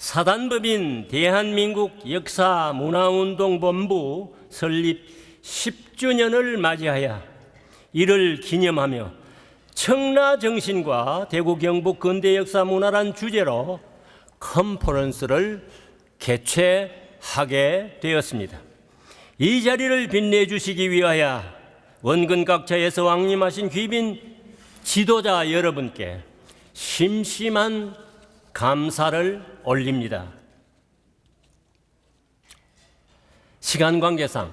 사단법인 대한민국 역사문화운동본부 설립 10주년을 맞이하여 이를 기념하며 청라정신과 대구 경북 근대역사문화란 주제로 컨퍼런스를 개최하게 되었습니다. 이 자리를 빛내주시기 위하여 원근 각처에서 왕림하신 귀빈 지도자 여러분께 심심한 감사를 올립니다. 시간 관계상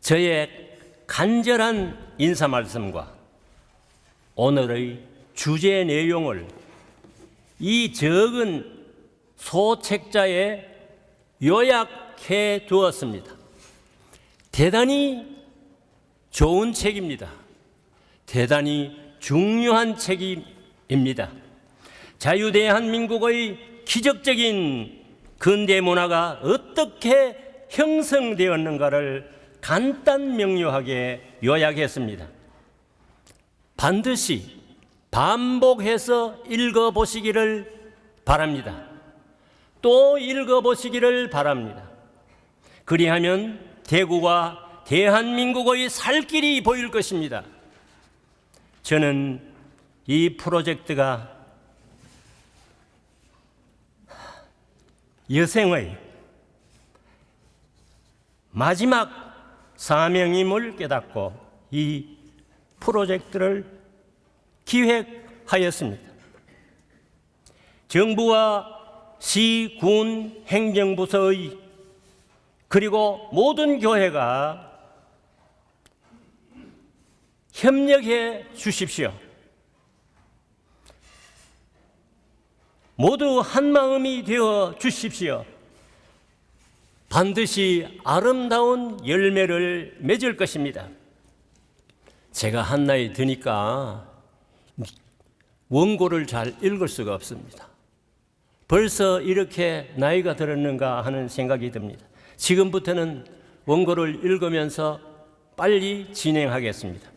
저의 간절한 인사 말씀과 오늘의 주제 내용을 이 적은 소책자에 요약해 두었습니다. 대단히 좋은 책입니다. 대단히 중요한 책입니다. 자유대한민국의 기적적인 근대 문화가 어떻게 형성되었는가를 간단 명료하게 요약했습니다. 반드시 반복해서 읽어보시기를 바랍니다. 또 읽어보시기를 바랍니다. 그리하면 대구가 대한민국의 살 길이 보일 것입니다. 저는 이 프로젝트가 여생의 마지막 사명임을 깨닫고 이 프로젝트를 기획하였습니다. 정부와 시, 군, 행정부서의 그리고 모든 교회가 협력해 주십시오. 모두 한마음이 되어 주십시오. 반드시 아름다운 열매를 맺을 것입니다. 제가 한 나이 드니까 원고를 잘 읽을 수가 없습니다. 벌써 이렇게 나이가 들었는가 하는 생각이 듭니다. 지금부터는 원고를 읽으면서 빨리 진행하겠습니다.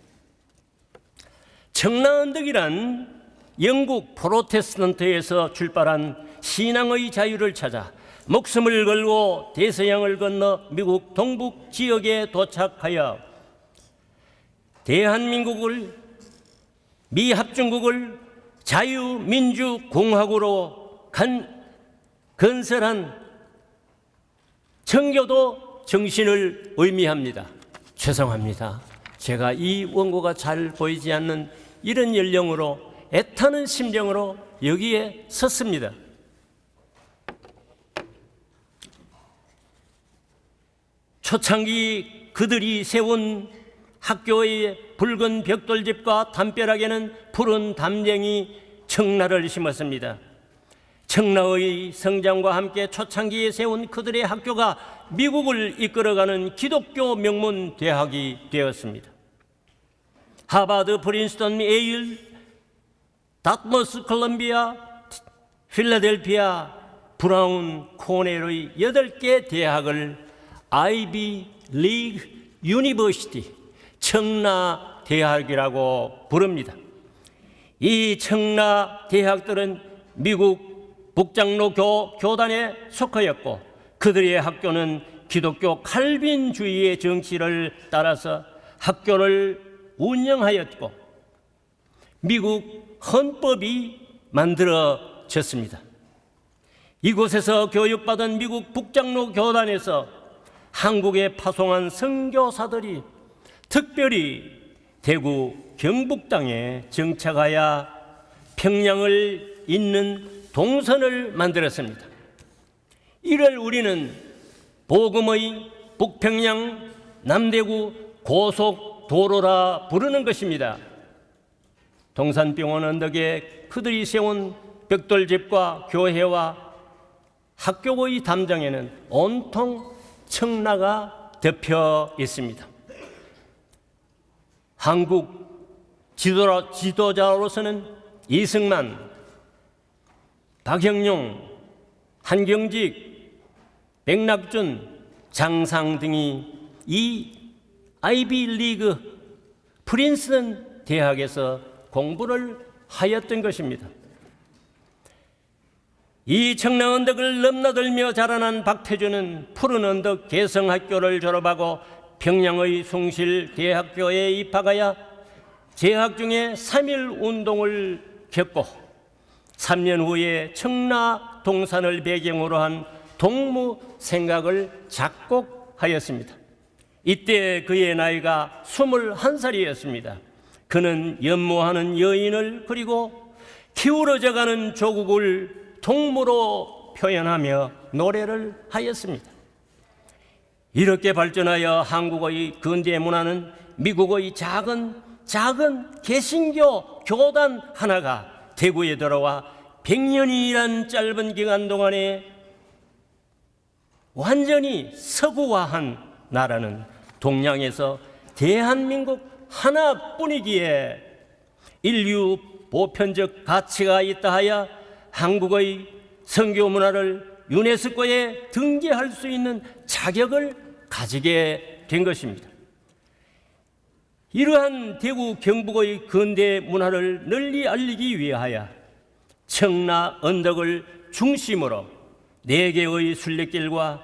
청라언덕이란 영국 프로테스탄트에서 출발한 신앙의 자유를 찾아 목숨을 걸고 대서양을 건너 미국 동북 지역에 도착하여 대한민국을 미합중국을 자유민주공화국으로 건설한 청교도 정신을 의미합니다. 죄송합니다. 제가 이 원고가 잘 보이지 않는 이런 연령으로 애타는 심정으로 여기에 섰습니다. 초창기 그들이 세운 학교의 붉은 벽돌집과 담벼락에는 푸른 담쟁이 청라를 심었습니다. 청라의 성장과 함께 초창기에 세운 그들의 학교가 미국을 이끌어가는 기독교 명문 대학이 되었습니다. 하버드, 프린스턴, 예일, 다트머스, 콜롬비아, 필라델피아, 브라운, 코넬의 8개 대학을 아이비 리그 유니버시티, 청라 대학이라고 부릅니다. 이 청라 대학들은 미국 북장로 교단에 속하였고 그들의 학교는 기독교 칼빈주의의 정치를 따라서 학교를 운영하였고 미국 헌법이 만들어졌습니다. 이곳에서 교육받은 미국 북장로 교단에서 한국에 파송한 선교사들이 특별히 대구 경북 땅에 정착하여 평양을 잇는 동선을 만들었습니다. 이를 우리는 복음의 북평양 남대구 고속도로라 부르는 것입니다. 동산병원 언덕에 그들이 세운 벽돌집과 교회와 학교의 담장에는 온통 청라가 덮여 있습니다. 한국 지도자로서는 이승만, 박형용, 한경직, 백낙준, 장상 등이 이 아이비리그 프린스턴 대학에서 공부를 하였던 것입니다. 이 청라 언덕을 넘나들며 자라난 박태주는 푸른 언덕 개성학교를 졸업하고 평양의 숭실대학교에 입학하여 재학 중에 3.1 운동을 겪고 3년 후에 청라 동산을 배경으로 한 동무 생각을 작곡하였습니다. 이때 그의 나이가 21살이었습니다. 그는 연모하는 여인을 그리고 기울어져가는 조국을 동무로 표현하며 노래를 하였습니다. 이렇게 발전하여 한국의 근대 문화는 미국의 작은 개신교 교단 하나가 대구에 들어와 100년이란 짧은 기간 동안에 완전히 서구화한 나라는 동양에서 대한민국 하나뿐이기에 인류 보편적 가치가 있다 하여 한국의 선교 문화를 유네스코에 등재할 수 있는 자격을 가지게 된 것입니다. 이러한 대구 경북의 근대 문화를 널리 알리기 위하여 청라 언덕을 중심으로 4개의 순례길과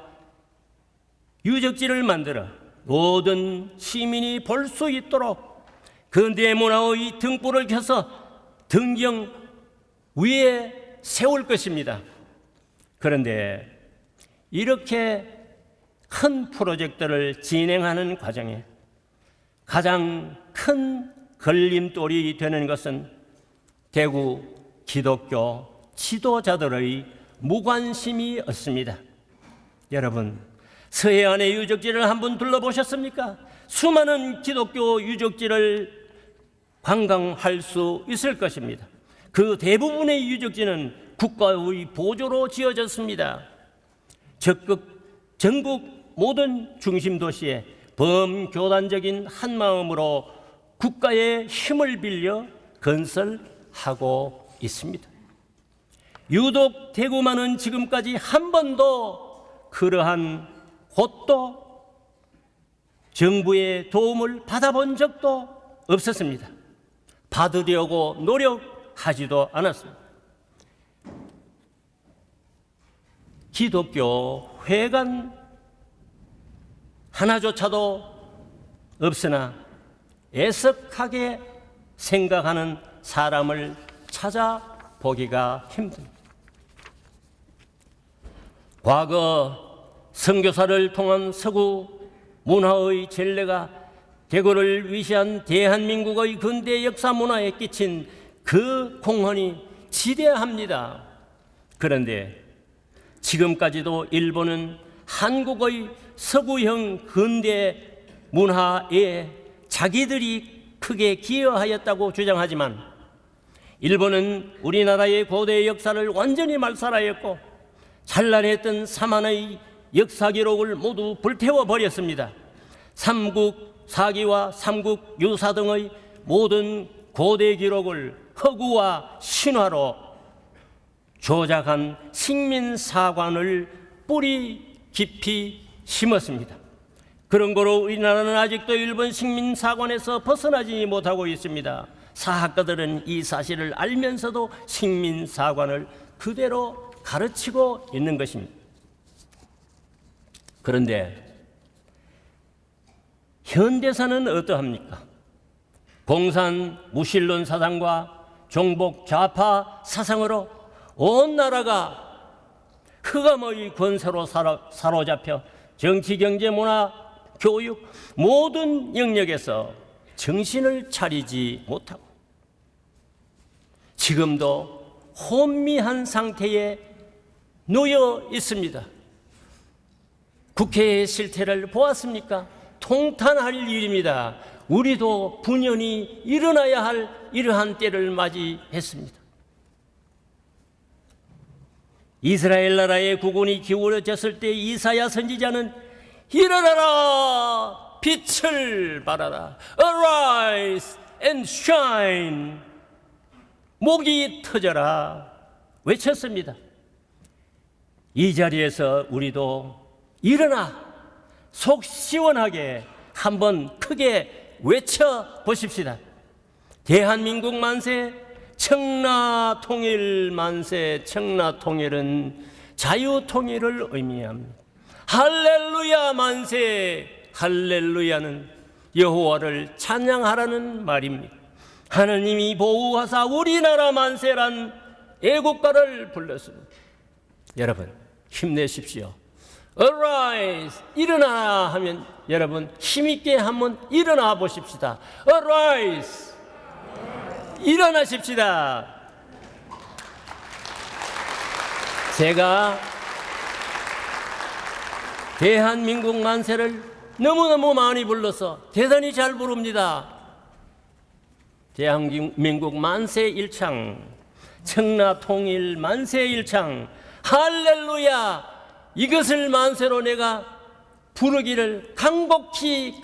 유적지를 만들어 모든 시민이 볼 수 있도록 근대 문화의 등불을 켜서 등경 위에 세울 것입니다. 그런데 이렇게 큰 프로젝트를 진행하는 과정에 가장 큰 걸림돌이 되는 것은 대구 기독교 지도자들의 무관심이었습니다. 여러분, 서해안의 유적지를 한번 둘러보셨습니까? 수많은 기독교 유적지를 관광할 수 있을 것입니다. 그 대부분의 유적지는 국가의 보조로 지어졌습니다. 전국 모든 중심 도시에 범교단적인 한마음으로 국가의 힘을 빌려 건설하고 있습니다. 유독 대구만은 지금까지 한 번도 그러한 곳도 정부의 도움을 받아본 적도 없었습니다. 받으려고 노력하지도 않았습니다. 기독교 회관 하나조차도 없으나 애석하게 생각하는 사람을 찾아보기가 힘듭니다. 과거 선교사를 통한 서구 문화의 전례가 대구를 위시한 대한민국의 근대 역사 문화에 끼친 그 공헌이 지대합니다. 그런데 지금까지도 일본은 한국의 서구형 근대 문화에 자기들이 크게 기여하였다고 주장하지만 일본은 우리나라의 고대 역사를 완전히 말살하였고 찬란했던 삼한의 역사 기록을 모두 불태워 버렸습니다. 삼국 사기와 삼국 유사 등의 모든 고대 기록을 허구와 신화로 조작한 식민사관을 뿌리 깊이 심었습니다. 그런 거로 우리나라는 아직도 일본 식민사관에서 벗어나지 못하고 있습니다. 사학가들은 이 사실을 알면서도 식민사관을 그대로 가르치고 있는 것입니다. 그런데 현대사는 어떠합니까? 공산 무신론 사상과 종북 좌파 사상으로 온 나라가 흑암의 권세로 사로잡혀 정치, 경제, 문화, 교육 모든 영역에서 정신을 차리지 못하고 지금도 혼미한 상태에 놓여 있습니다. 국회의 실태를 보았습니까? 통탄할 일입니다. 우리도 분연히 일어나야 할 이러한 때를 맞이했습니다. 이스라엘 나라의 국군이 기울어졌을 때 이사야 선지자는 일어나라 빛을 발하라 Arise and shine 목이 터져라 외쳤습니다. 이 자리에서 우리도 일어나 속 시원하게 한번 크게 외쳐보십시다. 대한민국 만세, 청라 통일 만세. 청라 통일은 자유 통일을 의미합니다. 할렐루야 만세. 할렐루야는 여호와를 찬양하라는 말입니다. 하느님이 보호하사 우리나라 만세란 애국가를 불렀습니다. 여러분 힘내십시오. Arise, 일어나 하면 여러분 힘있게 한번 일어나 보십시다. Arise, 일어나십시다. 제가 대한민국 만세를 너무너무 많이 불러서 대단히 잘 부릅니다. 대한민국 만세 일창, 청라 통일 만세 일창, 할렐루야, 이것을 만세로 내가 부르기를 간곡히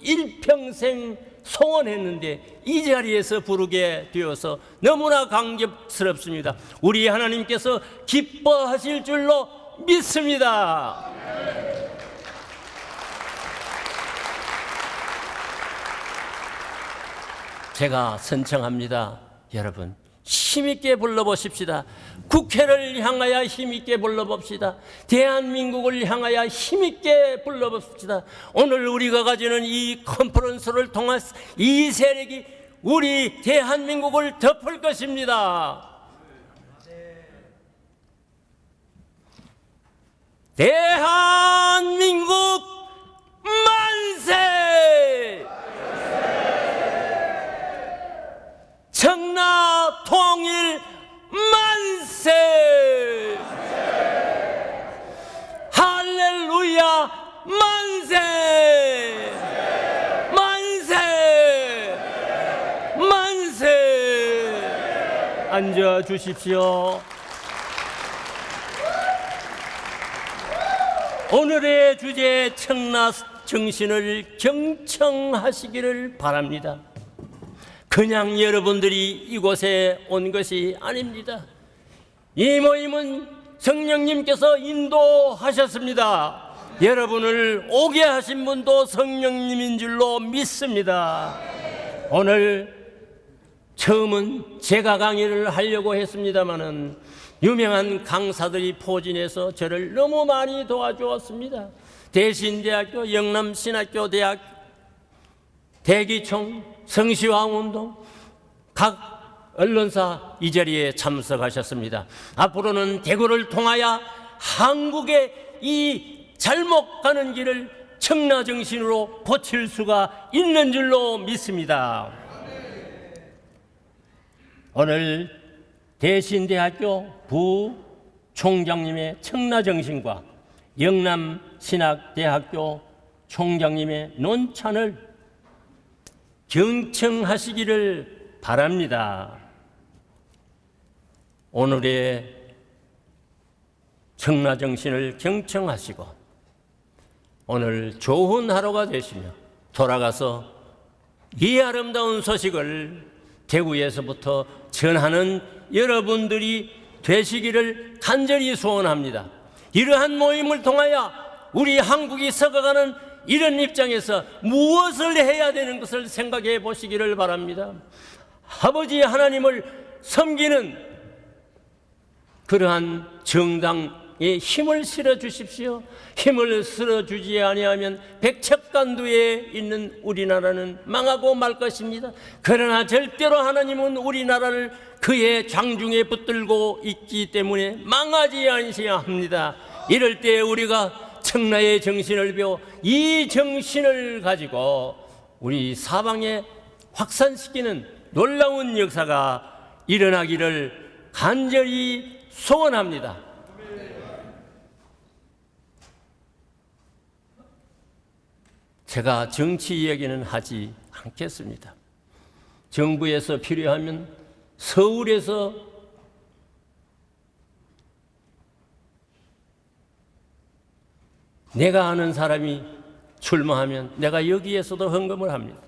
일평생 소원했는데 이 자리에서 부르게 되어서 너무나 감격스럽습니다. 우리 하나님께서 기뻐하실 줄로 믿습니다. 제가 선청합니다. 여러분 힘있게 불러보십시다. 국회를 향하여 힘있게 불러봅시다. 대한민국을 향하여 힘있게 불러봅시다. 오늘 우리가 가지는 이 컨퍼런스를 통한 이 세력이 우리 대한민국을 덮을 것입니다. 대한민국 만세! 청라 통일 만세! 할렐루야 만세! 만세! 만세! 앉아 주십시오. 오늘의 주제 청라 정신을 경청하시기를 바랍니다. 그냥 여러분들이 이곳에 온 것이 아닙니다. 이 모임은 성령님께서 인도하셨습니다. 여러분을 오게 하신 분도 성령님인 줄로 믿습니다. 오늘 처음은 제가 강의를 하려고 했습니다마는 유명한 강사들이 포진해서 저를 너무 많이 도와주었습니다. 대신대학교, 영남신학교 대학, 대기총, 성시황운동, 각 언론사 이 자리에 참석하셨습니다. 앞으로는 대구를 통하여 한국의 이 잘못 가는 길을 청라정신으로 고칠 수가 있는 줄로 믿습니다. 오늘 대신대학교 부총장님의 청라정신과 영남신학대학교 총장님의 논찬을 경청하시기를 바랍니다. 오늘의 청라정신을 경청하시고 오늘 좋은 하루가 되시며 돌아가서 이 아름다운 소식을 대구에서부터 전하는 여러분들이 되시기를 간절히 소원합니다. 이러한 모임을 통하여 우리 한국이 썩어가는 이런 입장에서 무엇을 해야 되는 것을 생각해 보시기를 바랍니다. 아버지 하나님을 섬기는 그러한 정당에 힘을 실어 주십시오. 힘을 실어 주지 아니하면 백척간두에 있는 우리나라는 망하고 말 것입니다. 그러나 절대로 하나님은 우리나라를 그의 장중에 붙들고 있기 때문에 망하지 않으셔야 합니다. 이럴 때 우리가 청라의 정신을 배워 이 정신을 가지고 우리 사방에 확산시키는 놀라운 역사가 일어나기를 간절히 소원합니다. 제가 정치 이야기는 하지 않겠습니다. 정부에서 필요하면 서울에서 내가 아는 사람이 출마하면 내가 여기에서도 헌금을 합니다.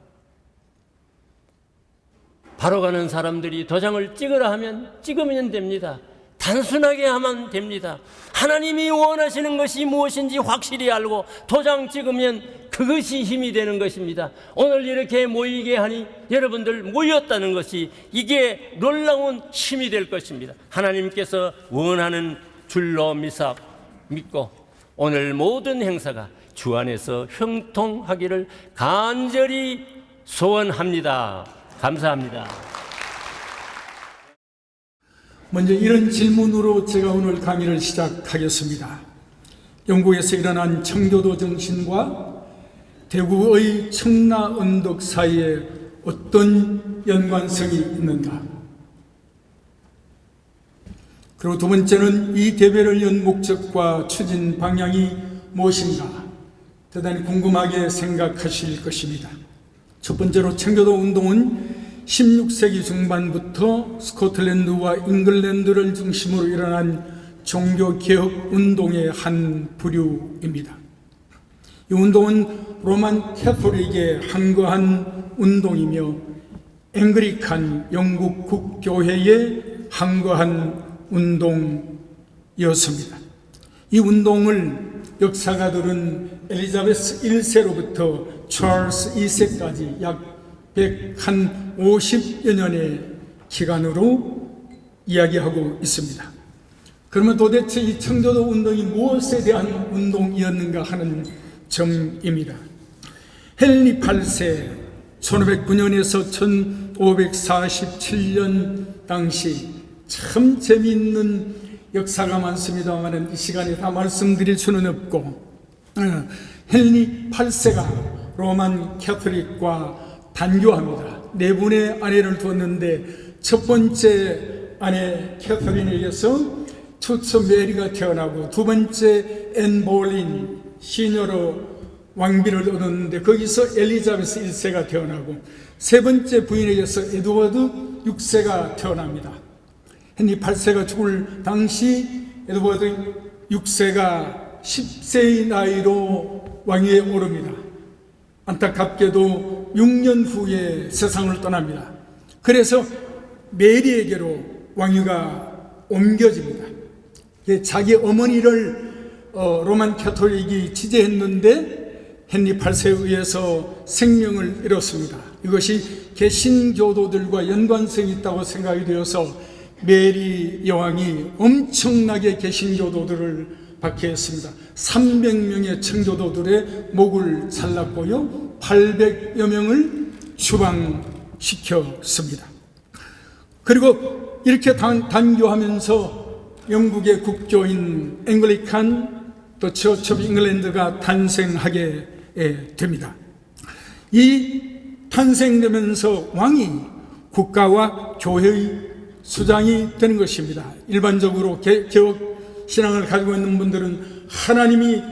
바로 가는 사람들이 도장을 찍으라 하면 찍으면 됩니다. 단순하게 하면 됩니다. 하나님이 원하시는 것이 무엇인지 확실히 알고 도장 찍으면 그것이 힘이 되는 것입니다. 오늘 이렇게 모이게 하니 여러분들 모였다는 것이 이게 놀라운 힘이 될 것입니다. 하나님께서 원하는 줄로 믿고 오늘 모든 행사가 주 안에서 형통하기를 간절히 소원합니다. 감사합니다. 먼저 이런 질문으로 제가 오늘 강의를 시작하겠습니다. 영국에서 일어난 청교도 정신과 대구의 청라 언덕 사이에 어떤 연관성이 있는가? 그리고 두 번째는 이 대회를 연 목적과 추진 방향이 무엇인가? 대단히 궁금하게 생각하실 것입니다. 첫 번째로 청교도 운동은 16세기 중반부터 스코틀랜드와 잉글랜드를 중심으로 일어난 종교개혁 운동의 한 부류입니다. 이 운동은 로만 캐톨릭의 항거한 운동이며 앵글리칸 영국 국교회의 항거한 운동이었습니다. 이 운동을 역사가들은 엘리자베스 1세로부터 찰스 2세까지 약 150여 년의 기간으로 이야기하고 있습니다. 그러면 도대체 이 청교도 운동이 무엇에 대한 운동이었는가 하는 점입니다. 헨리 8세 1509년에서 1547년 당시 참 재미있는 역사가 많습니다만 이 시간에 다 말씀드릴 수는 없고, 헨리 8세가 로만 캐톨릭과 단교합니다. 네 분의 아내를 두었는데 첫 번째 아내 캐서린에게서 투처 메리가 태어나고 두 번째 앤 볼린 시녀로 왕비를 얻었는데 거기서 엘리자베스 1세가 태어나고 세 번째 부인에게서 에드워드 6세가 태어납니다. 헨리 8세가 죽을 당시 에드워드 6세가 10세의 나이로 왕위에 오릅니다. 안타깝게도 6년 후에 세상을 떠납니다. 그래서 메리에게로 왕위가 옮겨집니다. 자기 어머니를 로만 캐톨릭이 지지했는데 헨리 8세에 의해서 생명을 잃었습니다. 이것이 개신교도들과 연관성이 있다고 생각이 되어서 메리 여왕이 엄청나게 개신교도들을 박해했습니다. 300명의 청교도들의 목을 잘랐고요, 800여 명을 추방시켰습니다. 그리고 이렇게 단교하면서 영국의 국교인 앵글리칸 또 처치 오브 잉글랜드가 탄생하게 됩니다. 이 탄생되면서 왕이 국가와 교회의 수장이 되는 것입니다. 일반적으로 개혁 신앙을 가지고 있는 분들은 하나님이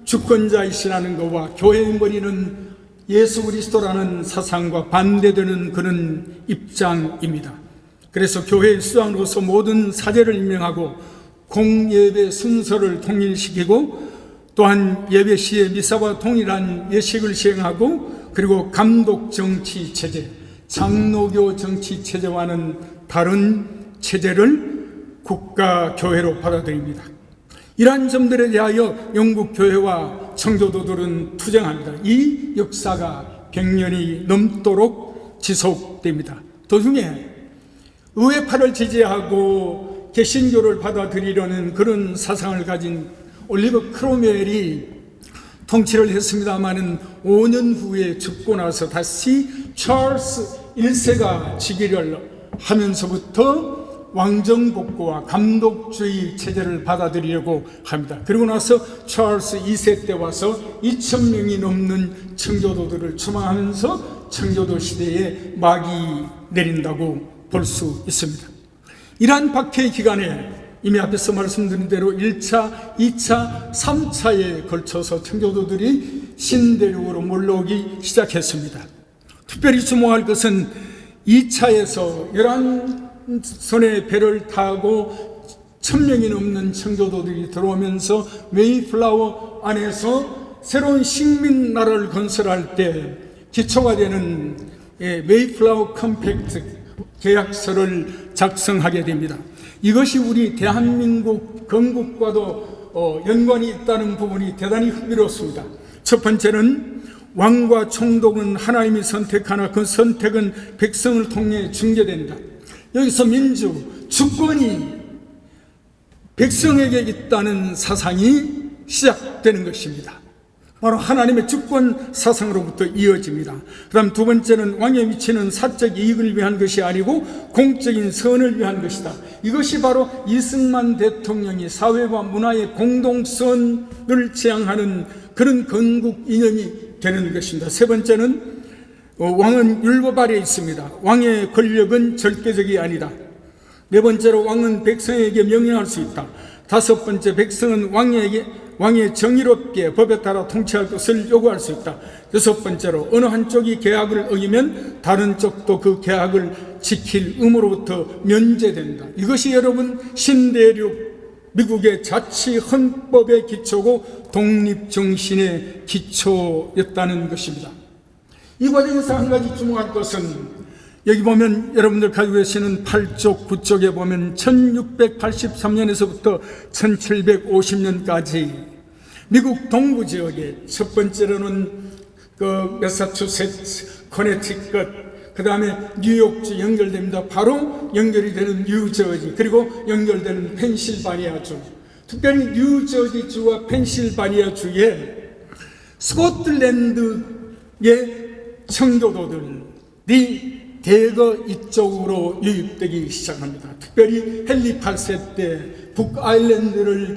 주권자이시라는 것과 교회의 머리는 예수 그리스도라는 사상과 반대되는 그런 입장입니다. 그래서 교회의 수장으로서 모든 사제를 임명하고 공예배 순서를 통일시키고 또한 예배 시에 미사와 동일한 예식을 시행하고 그리고 감독 정치 체제, 장로교 정치 체제와는 다른 체제를 국가 교회로 받아들입니다. 이러한 점들에 대하여 영국 교회와 청교도들은 투쟁합니다. 이 역사가 100년이 넘도록 지속됩니다. 도중에 의회파를 지지하고 개신교를 받아들이려는 그런 사상을 가진 올리버 크로멜이 통치를 했습니다마는 5년 후에 죽고 나서 다시 찰스 1세가 즉위를 하면서부터 왕정복구와 감독주의 체제를 받아들이려고 합니다. 그리고 나서 찰스 2세 때 와서 2,000명이 넘는 청교도들을 추방하면서 청교도 시대에 막이 내린다고 볼 수 있습니다. 이러한 박해 기간에 이미 앞에서 말씀드린 대로 1차, 2차, 3차에 걸쳐서 청교도들이 신대륙으로 몰려오기 시작했습니다. 특별히 주목할 것은 2차에서 11손의 배를 타고 1,000명이 넘는 청교도들이 들어오면서 메이플라워 안에서 새로운 식민 나라를 건설할 때 기초가 되는 메이플라워 컴팩트 계약서를 작성하게 됩니다. 이것이 우리 대한민국 건국과도 연관이 있다는 부분이 대단히 흥미롭습니다. 첫 번째는 왕과 총독은 하나님이 선택하나 그 선택은 백성을 통해 중개된다. 여기서 민주, 주권이 백성에게 있다는 사상이 시작되는 것입니다. 바로 하나님의 주권 사상으로부터 이어집니다. 그 다음 두 번째는 왕의 위치는 사적 이익을 위한 것이 아니고 공적인 선을 위한 것이다. 이것이 바로 이승만 대통령이 사회와 문화의 공동선을 지향하는 그런 건국 이념이 되는 것입니다. 세 번째는 왕은 율법 아래에 있습니다. 왕의 권력은 절대적이 아니다. 네 번째로 왕은 백성에게 명령할 수 있다. 다섯 번째, 백성은 왕의 정의롭게 법에 따라 통치할 것을 요구할 수 있다. 여섯 번째로, 어느 한쪽이 계약을 어기면 다른 쪽도 그 계약을 지킬 의무로부터 면제된다. 이것이 여러분 신대륙 미국의 자치 헌법의 기초고 독립정신의 기초였다는 것입니다. 이 과정에서 한 가지 주목할 것은, 여기 보면 여러분들 가지고 계시는 8쪽, 9쪽에 보면 1683년에서부터 1750년까지 미국 동부 지역에 첫 번째로는 그 매사추세츠, 커네티컷, 그 다음에 뉴욕주 연결됩니다. 바로 연결이 되는 뉴저지, 그리고 연결되는 펜실바니아주, 특별히 뉴저지주와 펜실바니아주에 스코틀랜드의 청교도들이 대거 이쪽으로 유입되기 시작합니다. 특별히 헨리 8세 때 북아일랜드를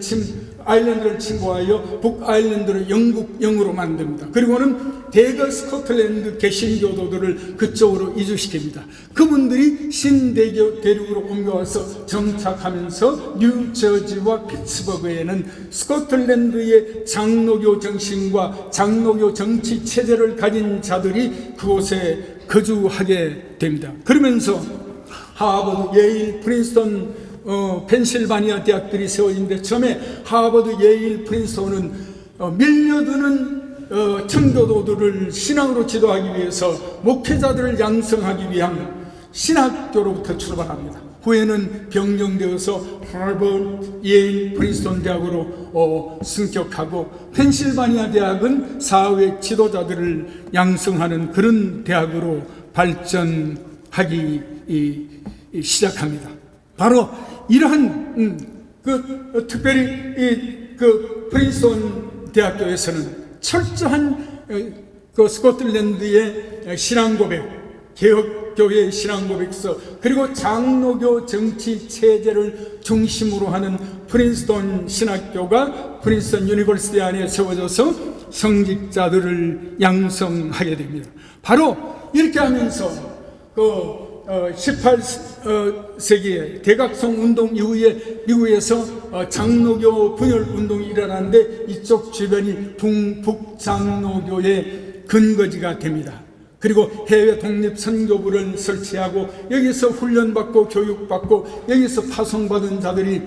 침공하여 북아일랜드를 영국령으로 만듭니다. 그리고는 대거 스코틀랜드 개신교도들을 그쪽으로 이주시킵니다. 그분들이 신대륙으로 옮겨와서 정착하면서 뉴저지와 피츠버그에는 스코틀랜드의 장로교 정신과 장로교 정치 체제를 가진 자들이 그곳에 거주하게 됩니다. 그러면서 하버드, 예일, 프린스턴, 펜실바니아 대학들이 세워진데, 처음에 하버드, 예일, 프린스턴은 밀려드는 청교도들을 신앙으로 지도하기 위해서 목회자들을 양성하기 위한 신학교로부터 출발합니다. 후에는 변경되어서 하버드, 예일, 프린스턴 대학으로 승격하고, 펜실바니아 대학은 사회 지도자들을 양성하는 그런 대학으로 발전하기 시작합니다. 바로 이러한 특별히 그 프린스턴 대학교에서는 철저한 그 스코틀랜드의 신앙 고백, 개혁교회의 신앙 고백서, 그리고 장로교 정치 체제를 중심으로 하는 프린스턴 신학교가 프린스턴 유니버시티 안에 세워져서 성직자들을 양성하게 됩니다. 바로 이렇게 하면서 그 18세기에 대각성 운동 이후에 미국에서 장로교 분열 운동이 일어나는데, 이쪽 주변이 북장로교의 근거지가 됩니다. 그리고 해외 독립 선교부를 설치하고, 여기서 훈련받고 교육받고 여기서 파송받은 자들이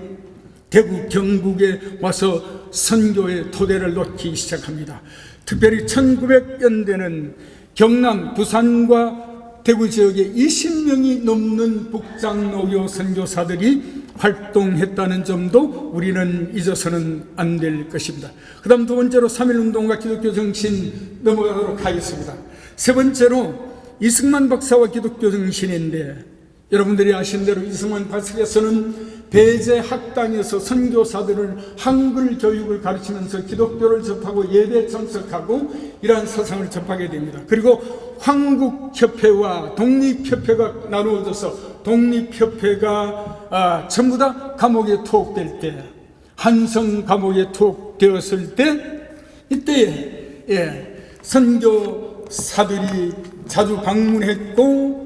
대구, 경북에 와서 선교의 토대를 놓기 시작합니다. 특별히 1900년대는 경남, 부산과 대구 지역에 20명이 넘는 북장로교 선교사들이 활동했다는 점도 우리는 잊어서는 안 될 것입니다. 그 다음 두 번째로 3.1운동과 기독교 정신 넘어가도록 하겠습니다. 세 번째로 이승만 박사와 기독교 정신인데, 여러분들이 아시는 대로 이승만 박사께서는 배제 학당에서 선교사들을 한글 교육을 가르치면서 기독교를 접하고 예배 참석하고 이러한 사상을 접하게 됩니다. 그리고 황국협회와 독립협회가 나누어져서 독립협회가 전부 다 감옥에 투옥될 때, 한성 감옥에 투옥되었을 때, 이때에 선교사들이 자주 방문했고,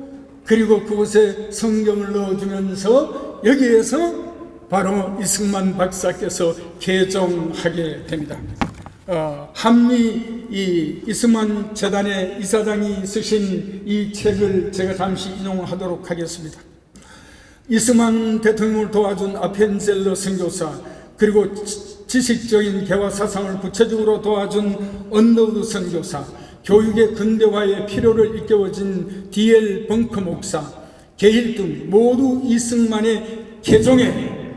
그리고 그곳에 성경을 넣어주면서 여기에서 바로 이승만 박사께서 개종하게 됩니다. 한미 이승만 재단의 이사장이 쓰신 이 책을 제가 잠시 인용하도록 하겠습니다. 이승만 대통령을 도와준 아펜젤러 선교사, 그리고 지식적인 개화 사상을 구체적으로 도와준 언더우드 선교사, 교육의 근대화의 필요를 일깨워진 D.L. 벙커 목사, 게일 등 모두 이승만의 개종에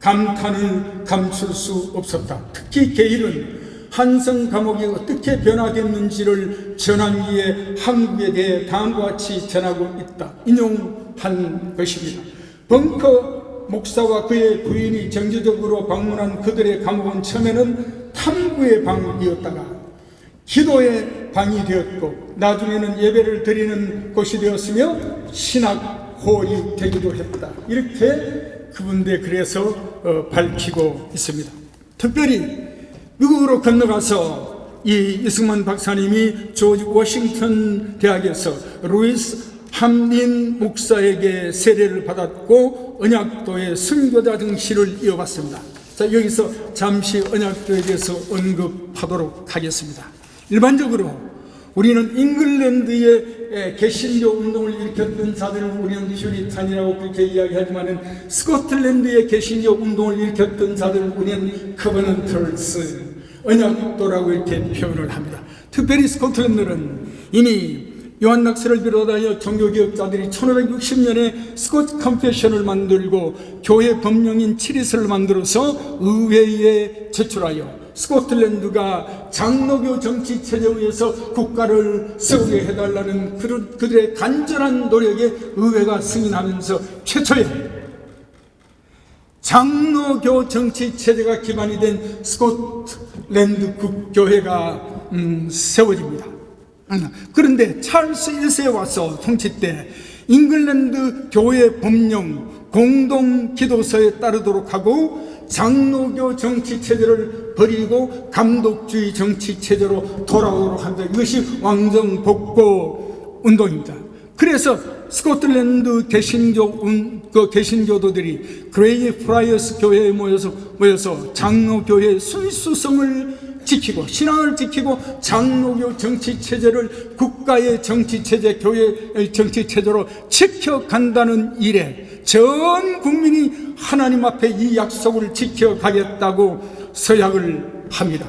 감탄을 감출 수 없었다. 특히 게일은 한성 감옥이 어떻게 변화됐는지를 전환기에 한국에 대해 다음과 같이 전하고 있다. 인용한 것입니다. 벙커 목사와 그의 부인이 정기적으로 방문한 그들의 감옥은 처음에는 탐구의 방이었다가 기도의 방이 되었고 나중에는 예배를 드리는 곳이 되었으며 신학홀이 되기도 했다. 이렇게 그분들 그래서 밝히고 있습니다. 특별히 미국으로 건너가서 이 이승만 박사님이 조지 워싱턴 대학에서 루이스 함린 목사에게 세례를 받았고 언약도의 선교자 정신을 이어받습니다. 자, 여기서 잠시 언약도에 대해서 언급하도록 하겠습니다. 일반적으로 우리는 잉글랜드의 개신교 운동을 일으켰던 자들을 우리는 퓨리탄이라고 그렇게 이야기하지만 스코틀랜드의 개신교 운동을 일으켰던 자들을 우리는 커버넌털스, 언약도라고 이렇게 표현을 합니다. 특별히 스코틀랜드는 이미 요한 낙서를 비롯하여 종교개혁자들이 1560년에 스콧 컨페션을 만들고 교회 법령인 치리스를 만들어서 의회에 제출하여 스코틀랜드가 장로교 정치체제에 의해서 국가를 세우게 해달라는 그들의 간절한 노력에 의회가 승인하면서 최초의 장로교 정치체제가 기반이 된 스코틀랜드 국교회가 세워집니다. 그런데 찰스 1세에 와서 통치 때 잉글랜드 교회 법령 공동 기도서에 따르도록 하고 장로교 정치체제를 버리고 감독주의 정치체제로 돌아오도록 한다. 이것이 왕정복고 운동입니다. 그래서 스코틀랜드 개신교도들이 그레이 프라이어스 교회에 모여서 장로교회의 순수성을 지키고 신앙을 지키고 장로교 정치체제를 국가의 정치체제, 교회의 정치체제로 지켜간다는 일에 전 국민이 하나님 앞에 이 약속을 지켜가겠다고 서약을 합니다.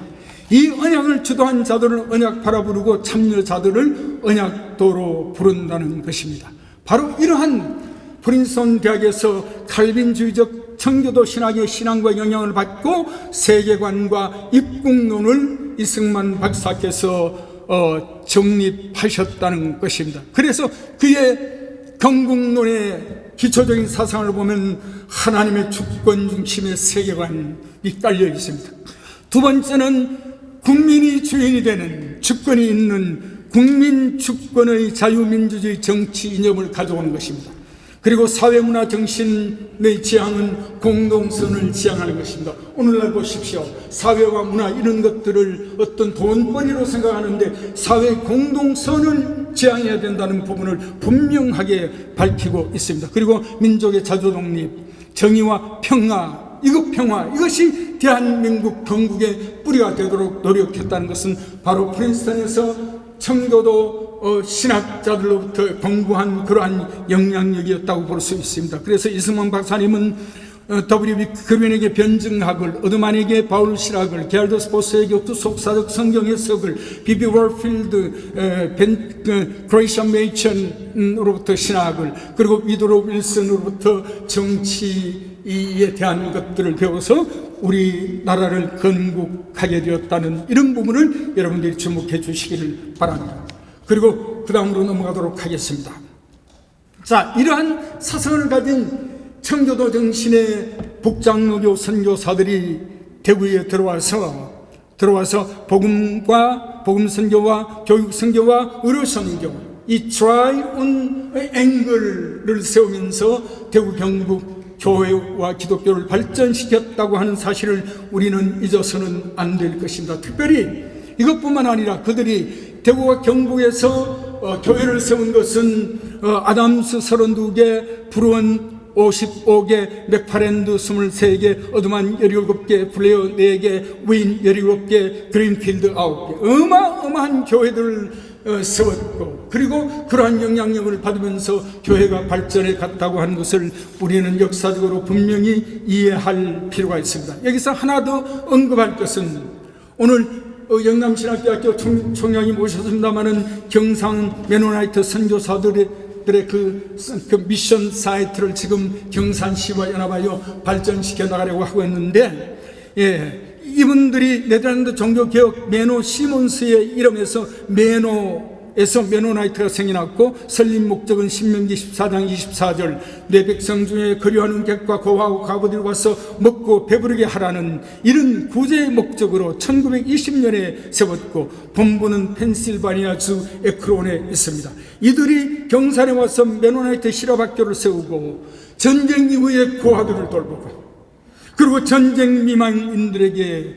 이 언약을 주도한 자들을 언약파라 부르고 참여자들을 언약도로 부른다는 것입니다. 바로 이러한 프린스턴 대학에서 칼빈주의적 청교도 신학의 신앙과 영향을 받고 세계관과 입국론을 이승만 박사께서 정립하셨다는 것입니다. 그래서 그의 경국론의 기초적인 사상을 보면 하나님의 주권 중심의 세계관이 깔려 있습니다. 두 번째는 국민이 주인이 되는 주권이 있는 국민 주권의 자유민주주의 정치 이념을 가져오는 것입니다. 그리고 사회문화 정신의 지향은 공동선을 지향하는 것입니다. 오늘날 보십시오. 사회와 문화 이런 것들을 어떤 돈벌이로 생각하는데 사회 공동선을 지향해야 된다는 부분을 분명하게 밝히고 있습니다. 그리고 민족의 자주독립, 정의와 평화, 이국평화, 이것이 대한민국 건국의 뿌리가 되도록 노력했다는 것은 바로 프린스턴에서 청교도 신학자들로부터 공부한 그러한 영향력이었다고 볼 수 있습니다. 그래서 이승만 박사님은 W.B. 그린에게 변증학을, 어드만에게 바울 실학을, 게알더 스포스에게 구속사적 성경 해석을, B.B. 월필드, 크레이션 메이천으로부터 신학을, 그리고 위드로 윌슨으로부터 정치에 대한 것들을 배워서 우리나라를 건국하게 되었다는 이런 부분을 여러분들이 주목해 주시기를 바랍니다. 그리고 그 다음으로 넘어가도록 하겠습니다. 자, 이러한 사상을 가진 청교도 정신의 북장로교 선교사들이 대구에 들어와서 복음 선교와 교육 선교와 의료 선교, 이 트라이앵글을 세우면서 대구 경북 교회와 기독교를 발전시켰다고 하는 사실을 우리는 잊어서는 안 될 것입니다. 특별히 이것뿐만 아니라 그들이 대구와 경북에서 교회를 세운 것은 아담스 32개, 브루언 55개, 맥파랜드 23개, 어드만 17개, 블레어 4개, 윈 17개, 그린필드 9개, 어마어마한 교회들을 세웠고, 그리고 그러한 영향력을 받으면서 교회가 발전해 갔다고 하는 것을 우리는 역사적으로 분명히 이해할 필요가 있습니다. 여기서 하나 더 언급할 것은 오늘 영남신학대학교 총장이 모셨습니다마는 경상 메노나이트 선교사들의 그 미션 사이트를 지금 경산시와 연합하여 발전시켜 나가려고 하고 있는데, 이분들이 네덜란드 종교개혁 메노 시몬스의 이름에서 메노에서 메노나이트가 생겨났고, 설립 목적은 신명기 14장 24절 내 백성 중에 거류하는 객과 고아하고 과부들이 와서 먹고 배부르게 하라는 이런 구제의 목적으로 1920년에 세웠고, 본부는 펜실바니아주 에크론에 있습니다. 이들이 경산에 와서 메노나이트 실업학교를 세우고 전쟁 이후에 고아들을 돌보고, 그리고 전쟁 미망인들에게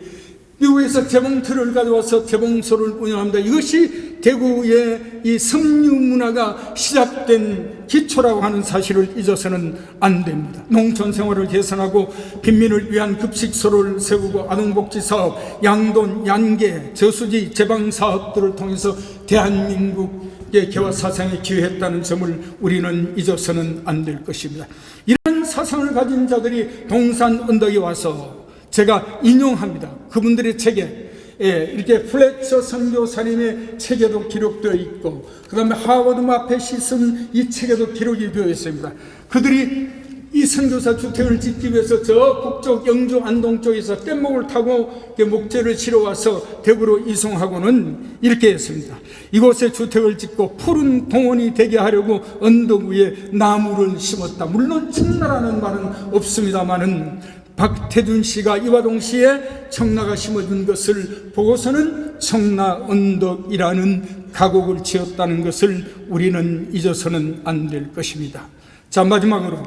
미국에서 재봉틀을 가져와서 재봉소를 운영합니다. 이것이 대구의 이 섬유 문화가 시작된 기초라고 하는 사실을 잊어서는 안 됩니다. 농촌 생활을 개선하고 빈민을 위한 급식소를 세우고 아동복지 사업, 양돈, 양계, 저수지, 제방 사업들을 통해서 대한민국의 개화 사상에 기여했다는 점을 우리는 잊어서는 안 될 것입니다. 이런 사상을 가진 자들이 동산 언덕에 와서 제가 인용합니다. 그분들의 책에 이렇게 플래처 선교사님의 책에도 기록되어 있고, 그 다음에 하워드 마펫이 쓴 이 책에도 기록이 되어 있습니다. 그들이 이 선교사 주택을 짓기 위해서 저 북쪽 영주 안동 쪽에서 뗏목을 타고 목재를 실어 와서 대구로 이송하고는 이렇게 했습니다. 이곳에 주택을 짓고 푸른 동원이 되게 하려고 언덕 위에 나무를 심었다. 물론 청나라는 말은 없습니다만은 박태준 씨가 이와 동시에 청나가 심어준 것을 보고서는 청나 언덕이라는 가곡을 지었다는 것을 우리는 잊어서는 안 될 것입니다. 자, 마지막으로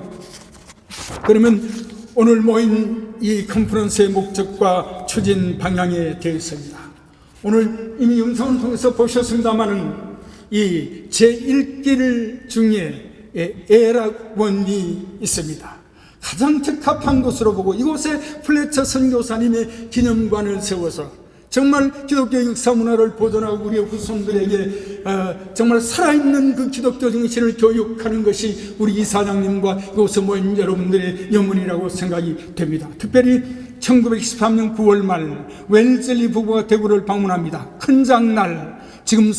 그러면 오늘 모인 이 컨퍼런스의 목적과 추진 방향에 대해서입니다. 오늘 이미 영상을 통해서 보셨습니다마는 이 제1길 중에 에락원이 있습니다. 가장 적합한 곳으로 보고 이곳에 플래처 선교사님의 기념관을 세워서 정말 기독교 역사 문화를 보존하고 우리의 후손들에게 정말 살아있는 그 기독교 정신을 교육하는 것이 우리 이사장님과 이곳에 모인 여러분들의 염원이라고 생각이 됩니다. 특별히 1913년 9월 말 웰슬리 부부가 대구를 방문합니다. 큰 장날, 지금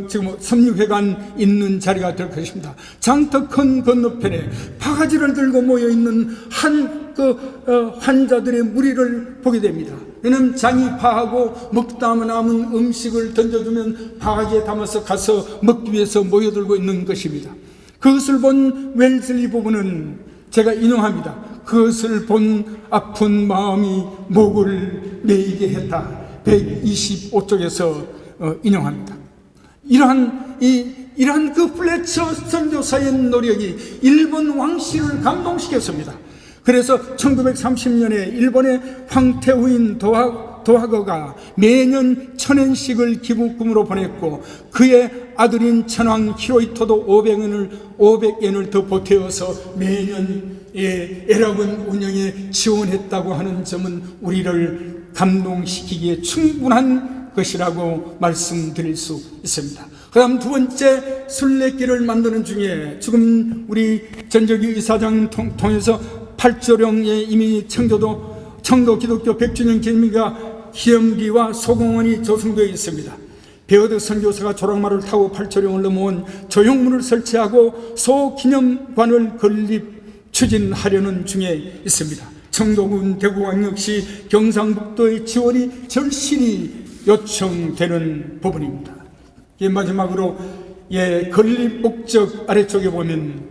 지금 섬유회관 있는 자리가 될 것입니다. 장터큰 건너편에 바가지를 들고 모여있는 환자들의 무리를 보게 됩니다. 왜냐하면 장이 파하고 먹다 남은 음식을 던져주면 바가지에 담아서 가서 먹기 위해서 모여들고 있는 것입니다. 그것을 본 웰슬리 부부는 제가 인용합니다. 그것을 본 아픈 마음이 목을 메이게 했다. 125쪽에서 인용합니다. 이러한 그 플래처 선교사의 노력이 일본 왕실을 감동시켰습니다. 그래서 1930년에 일본의 황태후인 도하거가 매년 1000엔씩을 기부금으로 보냈고, 그의 아들인 천황 히로히토도 500엔을 더 보태어서 매년 에락원 운영에 지원했다고 하는 점은 우리를 감동시키기에 충분한 것이라고 말씀드릴 수 있습니다. 그 다음 두 번째, 순례길을 만드는 중에 지금 우리 전적희 이사장 통해서 팔조령에 이미 청도 기독교 100주년 기념기와 소공원이 조성되어 있습니다. 베어드 선교사가 조랑말을 타고 팔조령을 넘어온 조형문을 설치하고 소기념관을 건립 추진하려는 중에 있습니다. 청도군 대구광역시 경상북도의 지원이 절실히 요청되는 부분입니다. 마지막으로 건립 목적 아래쪽에 보면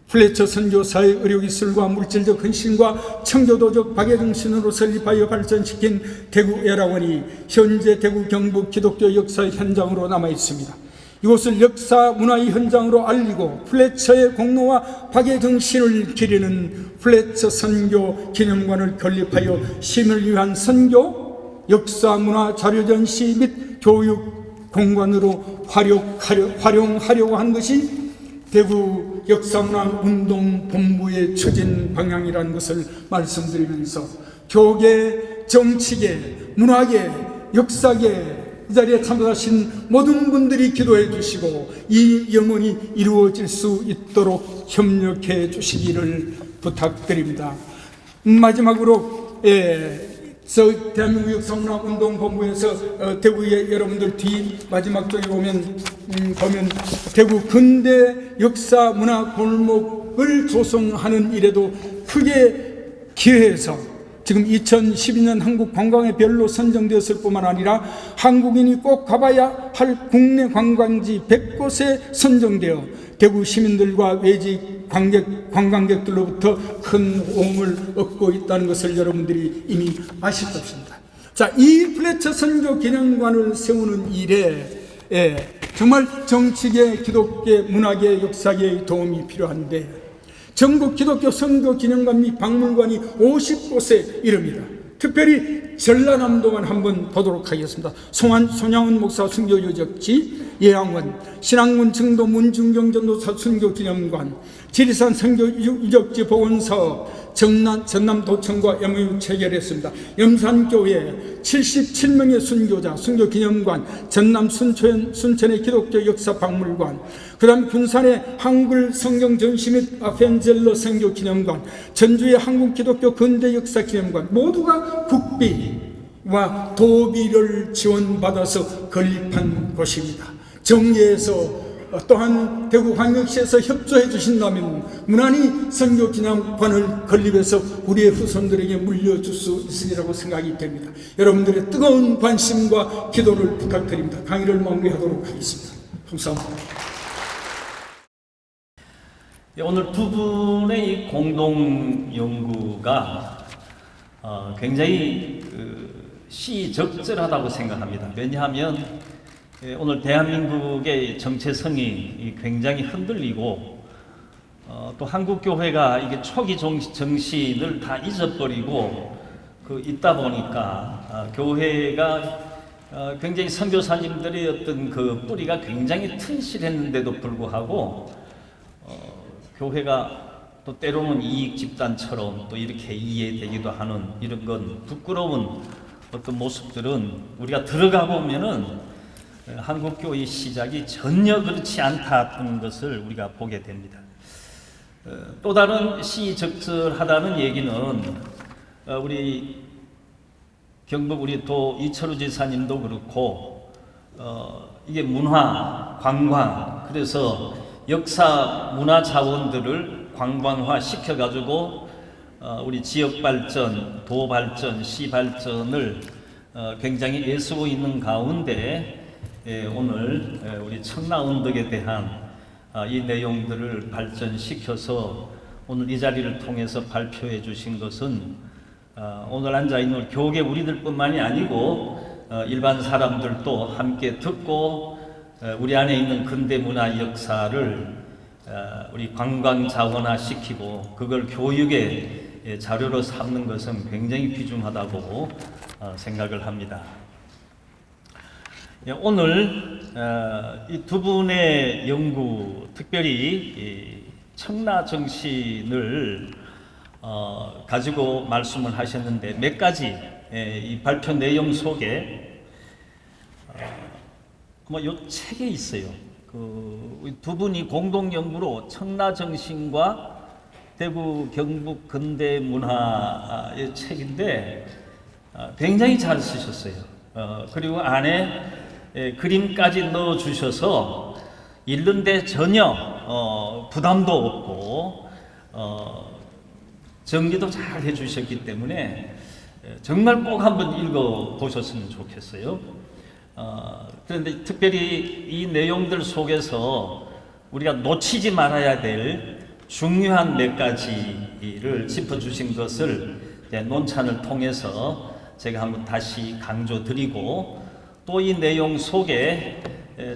플래처 선교사의 의료기술과 물질적 헌신과 청교도적 박애정신으로 설립하여 발전시킨 대구 에락원이 현재 대구 경북 기독교 역사의 현장으로 남아 있습니다. 이곳을 역사 문화의 현장으로 알리고 플래처의 공로와 박애정신을 기리는 플래처 선교 기념관을 건립하여 시민을 위한 선교, 역사, 문화, 자료 전시 및 교육 공간으로 활용하려고 하는 것이 대구 역사문화운동본부의 추진 방향이라는 것을 말씀드리면서 교계, 정치계, 문화계, 역사계 이 자리에 참석하신 모든 분들이 기도해 주시고 이 영혼이 이루어질 수 있도록 협력해 주시기를 부탁드립니다. 마지막으로 대한민국 역사문화운동본부에서 대구의 여러분들 뒤 마지막 쪽에 보면 대구 근대 역사문화 골목을 조성하는 일에도 크게 기여해서 지금 2012년 한국 관광의 별로 선정되었을 뿐만 아니라 한국인이 꼭 가봐야 할 국내 관광지 100곳에 선정되어 대구 시민들과 외지 관광객들로부터 큰 호응을 얻고 있다는 것을 여러분들이 이미 아실 것입니다. 자, 이 플래처 선교 기념관을 세우는 일에 정말 정치계, 기독계, 문화계, 역사계의 도움이 필요한데 전국 기독교 선교 기념관 및 박물관이 50곳에 이릅니다. 특별히 전라남도만 한번 보도록 하겠습니다. 손양훈 목사 순교 유적지, 예양원, 신안군 증도 문중경 전도사 순교 기념관, 지리산 선교 유적지 보건사업, 전남도청과 MOU 체결했습니다. 염산교회 77명의 순교자 순교 기념관, 전남 순천의 기독교 역사 박물관, 그 다음 군산의 한글 성경 전시 및 아펜젤러 선교 기념관, 전주의 한국 기독교 근대 역사 기념관, 모두가 국비와 도비를 지원받아서 건립한 곳입니다. 정계에서 또한 대구광역시에서 협조해 주신다면 무난히 선교 기념관을 건립해서 우리의 후손들에게 물려줄 수 있으리라고 생각이 됩니다. 여러분들의 뜨거운 관심과 기도를 부탁드립니다. 강의를 마무리하도록 하겠습니다. 감사합니다. 오늘 두 분의 이 공동 연구가 굉장히 시적절하다고 생각합니다. 왜냐하면 오늘 대한민국의 정체성이 굉장히 흔들리고 또 한국교회가 이게 초기 정신을 다 잊어버리고 있다 보니까 교회가 굉장히 선교사님들의 어떤 그 뿌리가 굉장히 튼실했는데도 불구하고 교회가 또 때로는 이익 집단처럼 또 이렇게 이해되기도 하는 이런 건 부끄러운 어떤 모습들은 우리가 들어가 보면은 한국교회의 시작이 전혀 그렇지 않다는 것을 우리가 보게 됩니다. 또 다른 시적절하다는 얘기는 우리 경북 우리 도 이철우 지사님도 그렇고 이게 문화, 관광, 그래서 역사 문화 자원들을 관광화 시켜가지고 우리 지역 발전, 도 발전, 시 발전을 굉장히 애쓰고 있는 가운데 오늘 우리 청라언덕에 대한 이 내용들을 발전시켜서 오늘 이 자리를 통해서 발표해 주신 것은 오늘 앉아있는 교계 우리들뿐만이 아니고 일반 사람들도 함께 듣고 우리 안에 있는 근대 문화 역사를 우리 관광 자원화 시키고 그걸 교육의 자료로 삼는 것은 굉장히 귀중하다고 생각을 합니다. 오늘 이 두 분의 연구, 특별히 청라 정신을 가지고 말씀을 하셨는데 몇 가지 이 발표 내용 속에 요 책에 있어요. 그 두 분이 공동 연구로 청라 정신과 대구 경북 근대 문화의 책인데 굉장히 잘 쓰셨어요. 그리고 안에 그림까지 넣어 주셔서 읽는데 전혀 부담도 없고 정리도 잘 해주셨기 때문에 정말 꼭 한번 읽어 보셨으면 좋겠어요. 그런데 특별히 이 내용들 속에서 우리가 놓치지 말아야 될 중요한 몇 가지를 짚어주신 것을 논찬을 통해서 제가 한번 다시 강조드리고 또 이 내용 속에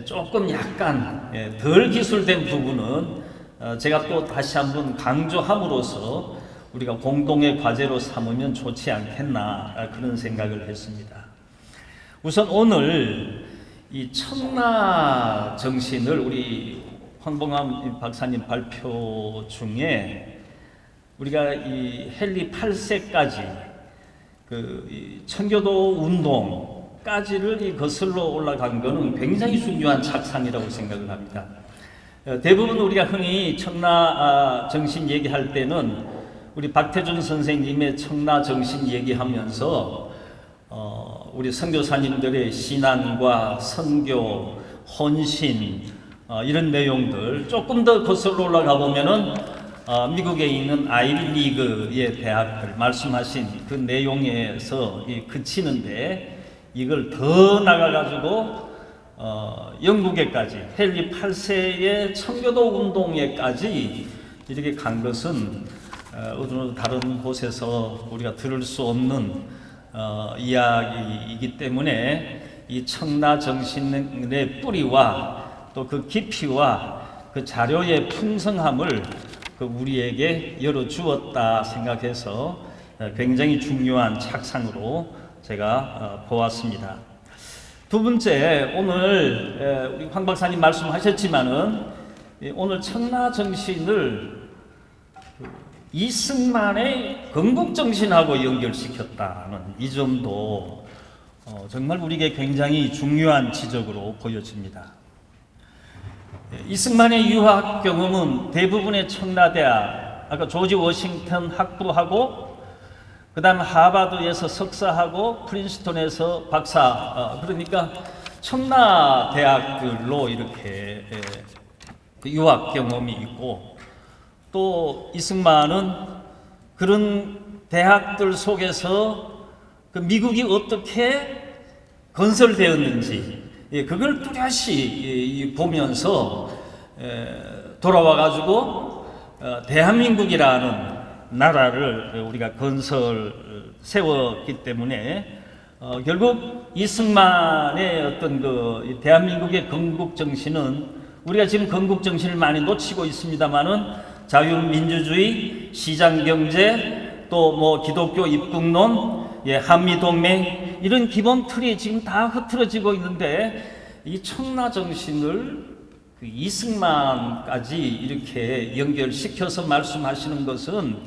조금 약간 덜 기술된 부분은 제가 또 다시 한번 강조함으로써 우리가 공동의 과제로 삼으면 좋지 않겠나 그런 생각을 했습니다. 우선 오늘 이 청라 정신을 우리 황봉암 박사님 발표 중에 우리가 이 헨리 8세까지 그 청교도 운동까지를 거슬러 올라간 것은 굉장히 중요한 착상이라고 생각을 합니다. 대부분 우리가 흔히 청라 정신 얘기할 때는 우리 박태준 선생님의 청라 정신 얘기하면서 우리 선교사님들의 신앙과 선교, 헌신 이런 내용들 조금 더 거슬러 올라가 보면은 미국에 있는 아이비리그의 대학들 말씀하신 그 내용에서 그치는데 이걸 더 나가가지고 영국에까지 헨리 8세의 청교도 운동에까지 이렇게 간 것은 어느 다른 곳에서 우리가 들을 수 없는 이야기이기 때문에 이 청라 정신의 뿌리와 또 그 깊이와 그 자료의 풍성함을 우리에게 열어주었다 생각해서 굉장히 중요한 착상으로 제가 보았습니다. 두 번째, 오늘 우리 황 박사님 말씀하셨지만은 오늘 청라 정신을 이승만의 건국 정신하고 연결시켰다는 이 점도 정말 우리에게 굉장히 중요한 지적으로 보여집니다. 이승만의 유학 경험은 대부분의 청라대학, 아까 조지 워싱턴 학부하고 그 다음 하버드에서 석사하고 프린스턴에서 박사, 그러니까 청라대학들로 이렇게 유학 경험이 있고, 또 이승만은 그런 대학들 속에서 그 미국이 어떻게 건설되었는지 그걸 뚜렷이 보면서 돌아와 가지고 대한민국이라는 나라를 우리가 세웠기 때문에 결국 이승만의 어떤 그 대한민국의 건국 정신은 우리가 지금 건국 정신을 많이 놓치고 있습니다만은 자유민주주의, 시장경제, 또 뭐 기독교 입국론, 한미동맹 이런 기본 틀이 지금 다 흐트러지고 있는데 이 청라 정신을 그 이승만까지 이렇게 연결시켜서 말씀하시는 것은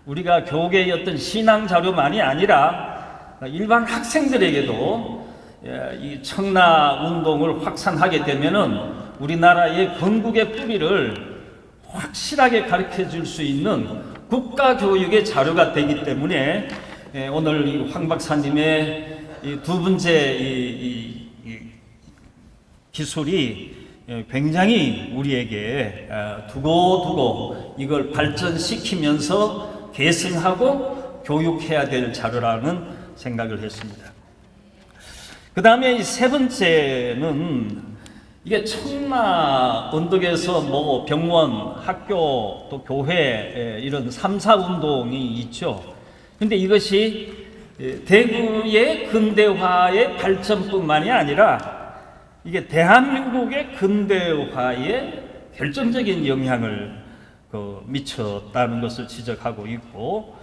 우리가 교계의 어떤 신앙 자료만이 아니라 일반 학생들에게도 이 청라 운동을 확산하게 되면은 우리나라의 건국의 뿌리를 확실하게 가르쳐 줄 수 있는 국가 교육의 자료가 되기 때문에 오늘 이 황 박사님의 이 두 번째 이 기술이 굉장히 우리에게 두고두고 이걸 발전시키면서 계승하고 교육해야 될 자료라는 생각을 했습니다. 그 다음에 이 세 번째는 이게 청라 언덕에서 뭐 병원, 학교, 또 교회 이런 3사 운동이 있죠. 근데 이것이 대구의 근대화의 발전뿐만이 아니라 이게 대한민국의 근대화에 결정적인 영향을 미쳤다는 것을 지적하고 있고,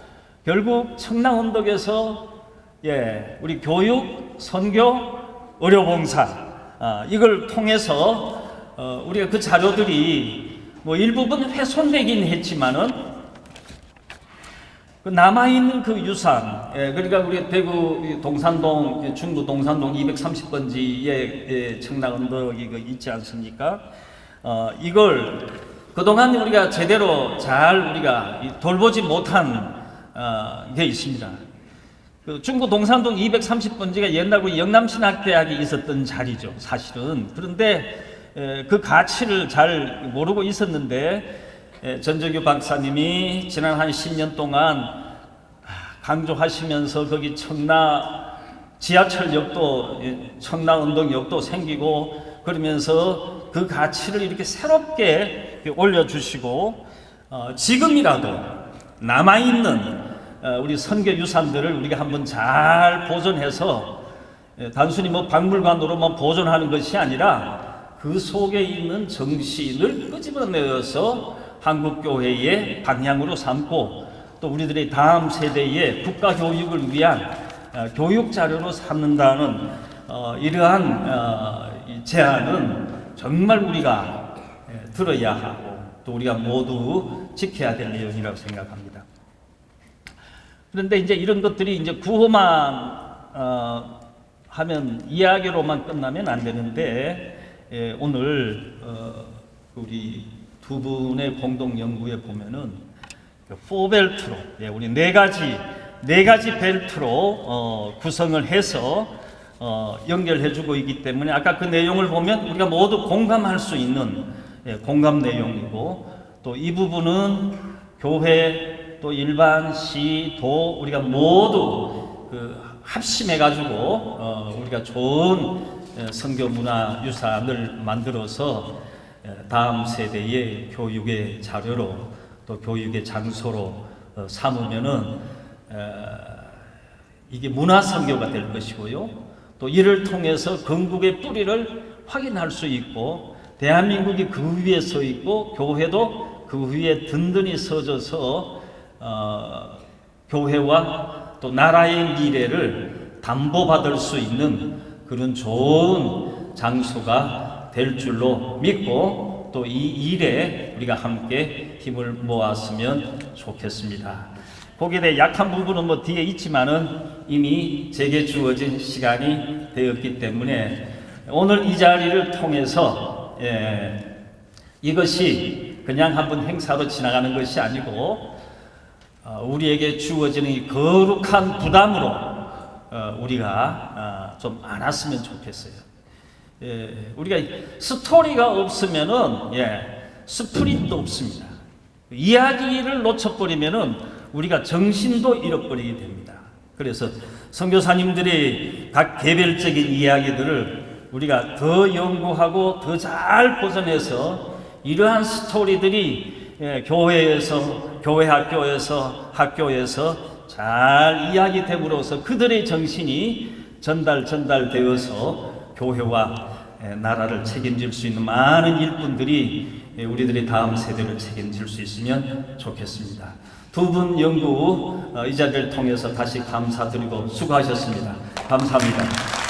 결국 청라 언덕에서 우리 교육, 선교, 의료봉사 이걸 통해서 우리가 그 자료들이 뭐 일부분 훼손되긴 했지만은 그 남아있는 그 유산, 그러니까 우리 대구 동산동, 중구 동산동 230번지에 청라 언덕이 있지 않습니까? 이걸 그동안 우리가 제대로 잘 우리가 돌보지 못한 게 있습니다. 그 중구 동산동 230번지가 옛날 우리 영남신학대학이 있었던 자리죠, 사실은. 그런데 그 가치를 잘 모르고 있었는데 전재규 박사님이 지난 한 10년 동안 강조하시면서 거기 청라 지하철역도, 청라운동역도 생기고 그러면서 그 가치를 이렇게 새롭게 올려주시고 지금이라도 남아있는 우리 선교 유산들을 우리가 한번 잘 보존해서 단순히 뭐 박물관으로만 보존하는 것이 아니라 그 속에 있는 정신을 끄집어내어서 한국교회의 방향으로 삼고 또 우리들의 다음 세대의 국가교육을 위한 교육자료로 삼는다는 이러한 제안은 정말 우리가 들어야 하고 또 우리가 모두 지켜야 될 내용이라고 생각합니다. 그런데 이제 이런 것들이 이제 구호만 하면 이야기로만 끝나면 안 되는데 오늘 우리 두 분의 공동 연구에 보면은 포벨트로 우리 네 가지 벨트로 구성을 해서 연결해주고 있기 때문에 아까 그 내용을 보면 우리가 모두 공감할 수 있는 공감 내용이고 또 이 부분은 교회 또 일반 시, 도 우리가 모두 합심해 가지고 우리가 좋은 선교 문화 유산을 만들어서 다음 세대의 교육의 자료로 또 교육의 장소로 삼으면은 이게 문화 선교가 될 것이고요. 또 이를 통해서 건국의 뿌리를 확인할 수 있고 대한민국이 그 위에 서 있고 교회도 그 위에 든든히 서져서 교회와 또 나라의 미래를 담보받을 수 있는 그런 좋은 장소가 될 줄로 믿고 또 이 일에 우리가 함께 힘을 모았으면 좋겠습니다. 거기에 대해 약한 부분은 뭐 뒤에 있지만은 이미 제게 주어진 시간이 되었기 때문에 오늘 이 자리를 통해서 이것이 그냥 한번 행사로 지나가는 것이 아니고 우리에게 주어지는 이 거룩한 부담으로 우리가 좀 안았으면 좋겠어요. 우리가 스토리가 없으면은 스프릿도 없습니다. 이야기를 놓쳐버리면은 우리가 정신도 잃어버리게 됩니다. 그래서 선교사님들의 각 개별적인 이야기들을 우리가 더 연구하고 더 잘 보존해서 이러한 스토리들이 교회에서 교회 학교에서 잘 이야기됨으로써 그들의 정신이 전달되어서 교회와 나라를 책임질 수 있는 많은 일꾼들이 우리들의 다음 세대를 책임질 수 있으면 좋겠습니다. 두 분 연구 이 자리를 통해서 다시 감사드리고 수고하셨습니다. 감사합니다.